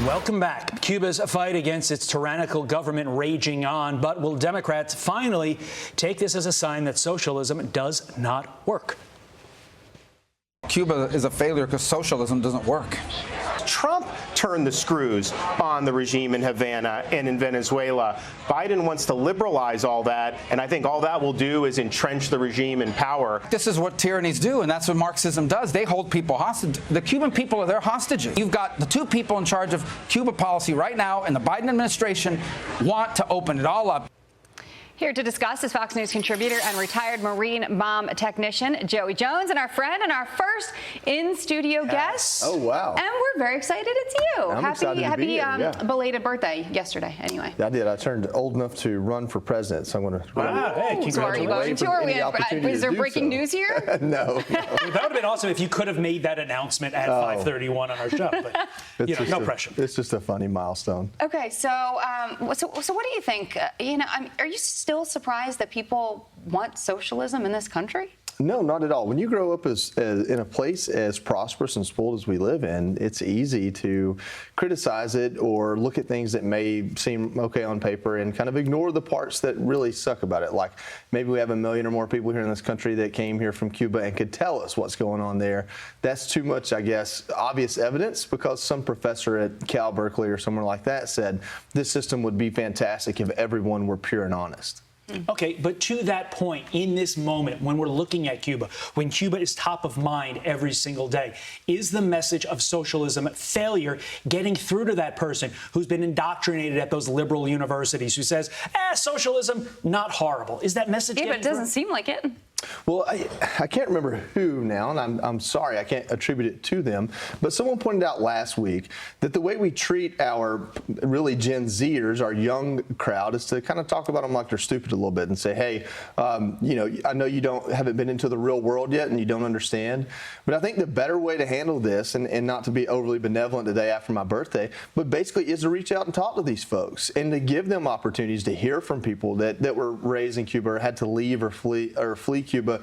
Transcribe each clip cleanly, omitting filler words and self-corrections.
Welcome back. Cuba's fight against its tyrannical government raging on, but will Democrats finally take this as a sign that socialism does not work? Cuba is a failure because socialism doesn't work. Trump turned the screws on the regime in Havana and in Venezuela. Biden wants to liberalize all that, and I think all that will do is entrench the regime in power. This is what tyrannies do, and that's what Marxism does. They hold people hostage. The Cuban people are their hostages. You've got the two people in charge of Cuba policy right now, and the Biden administration want to open it all up. Here to discuss is Fox News contributor and retired Marine bomb technician Joey Jones, and our friend and our first in-studio guest. Oh, wow. And we're very excited it's you. I'm excited to be here, yeah. Belated birthday yesterday, anyway. I did. I turned old enough to run for president, so I'm going to... Wow, hey, congratulations. So are you going to, or is there breaking news here? No. That would have been awesome if you could have made that announcement at 5:31 on our show, but you know, no pressure. It's just a funny milestone. Okay, so so what do you think? Are you still surprised that people want socialism in this country? No, not at all. When you grow up as in a place as prosperous and spoiled as we live in, it's easy to criticize it or look at things that may seem okay on paper and kind of ignore the parts that really suck about it. Like maybe we have 1 million or more people here in this country that came here from Cuba and could tell us what's going on there. That's too much, I guess, obvious evidence because some professor at Cal Berkeley or somewhere like that said this system would be fantastic if everyone were pure and honest. Okay, but to that point, in this moment, when we're looking at Cuba, when Cuba is top of mind every single day, is the message of socialism failure getting through to that person who's been indoctrinated at those liberal universities who says, socialism, not horrible? Is that message but it doesn't seem like it. Well, I can't remember who now, and I'm sorry, I can't attribute it to them, but someone pointed out last week that the way we treat our really Gen Zers, our young crowd, is to kind of talk about them like they're stupid a little bit and say, hey, you know, I know you haven't been into the real world yet and you don't understand, but I think the better way to handle this, and not to be overly benevolent the day after my birthday, but basically is to reach out and talk to these folks and to give them opportunities to hear from people that were raised in Cuba or had to leave or flee Cuba.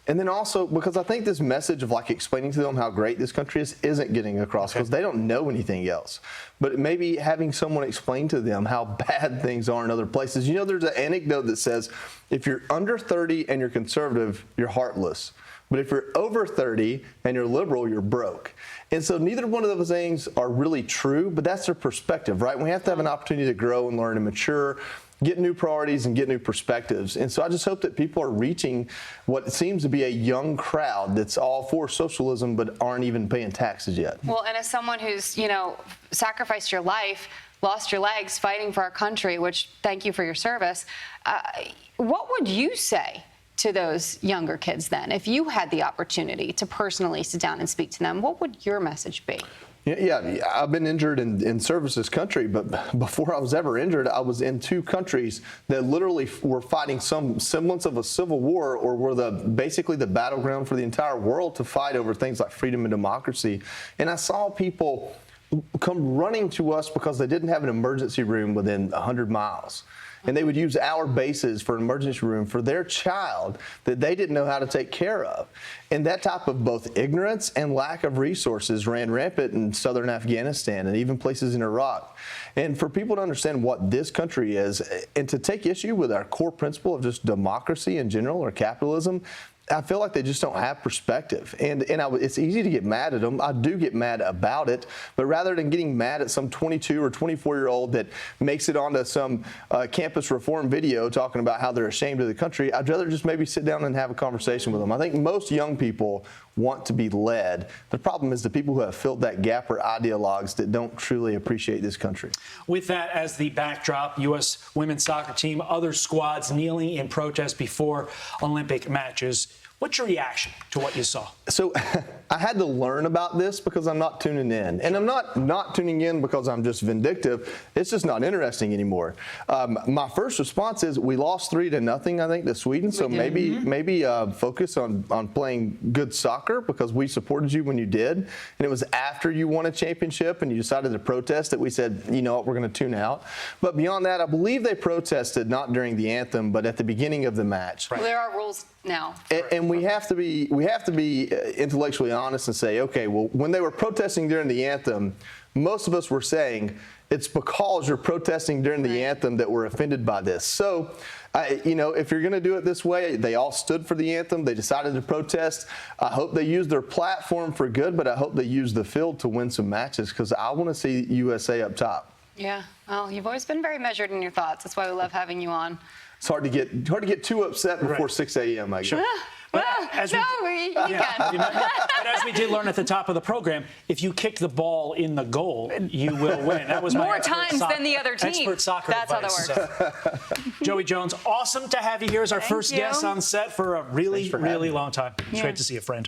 And then also, because I think this message of like explaining to them how great this country is isn't getting across because they don't know anything else. But maybe having someone explain to them how bad things are in other places. You know, there's an anecdote that says if you're under 30 and you're conservative, you're heartless. But if you're over 30 and you're liberal, you're broke. And so neither one of those things are really true, but that's their perspective, right? We have to have an opportunity to grow and learn and mature, get new priorities and get new perspectives. And so I just hope that people are reaching what seems to be a young crowd that's all for socialism but aren't even paying taxes yet. Well, and as someone who's, you know, sacrificed your life, lost your legs fighting for our country, which thank you for your service, what would you say to those younger kids then? If you had the opportunity to personally sit down and speak to them, what would your message be? Yeah, I've been injured in service this country, but before I was ever injured, I was in 2 countries that literally were fighting some semblance of a civil war or were basically the battleground for the entire world to fight over things like freedom and democracy. And I saw people come running to us because they didn't have an emergency room within 100 miles. And they would use our bases for an emergency room for their child that they didn't know how to take care of. And that type of both ignorance and lack of resources ran rampant in southern Afghanistan and even places in Iraq. And for people to understand what this country is and to take issue with our core principle of just democracy in general or capitalism, I feel like they just don't have perspective. And it's easy to get mad at them. I do get mad about it. But rather than getting mad at some 22 or 24-year-old that makes it onto some campus reform video talking about how they're ashamed of the country, I'd rather just maybe sit down and have a conversation with them. I think most young people want to be led. The problem is the people who have filled that gap are ideologues that don't truly appreciate this country. With that as the backdrop, U.S. women's soccer team, other squads kneeling in protest before Olympic matches. What's your reaction to what you saw? So I had to learn about this because I'm not tuning in. And I'm not tuning in because I'm just vindictive. It's just not interesting anymore. My first response is we lost 3-0, I think, to Sweden. So maybe focus on playing good soccer because we supported you when you did. And it was after you won a championship and you decided to protest that we said, you know what, we're going to tune out. But beyond that, I believe they protested not during the anthem, but at the beginning of the match. Right. Well, there are rules now. And we have to be intellectually honest and say, okay, well, when they were protesting during the anthem, most of us were saying, it's because you're protesting during the anthem that we're offended by this. So, if you're going to do it this way, they all stood for the anthem. They decided to protest. I hope they use their platform for good, but I hope they use the field to win some matches because I want to see USA up top. Yeah, well, you've always been very measured in your thoughts. That's why we love having you on. It's hard to get too upset before 6 a.m. I guess. Sure. But you can. But as we did learn at the top of the program, if you kick the ball in the goal, you will win. That was my more times than the other team. Expert soccer That's advice. how that works. Joey Jones, awesome to have you here as our first guest on set for a really, really long time. It's great to see you, friend.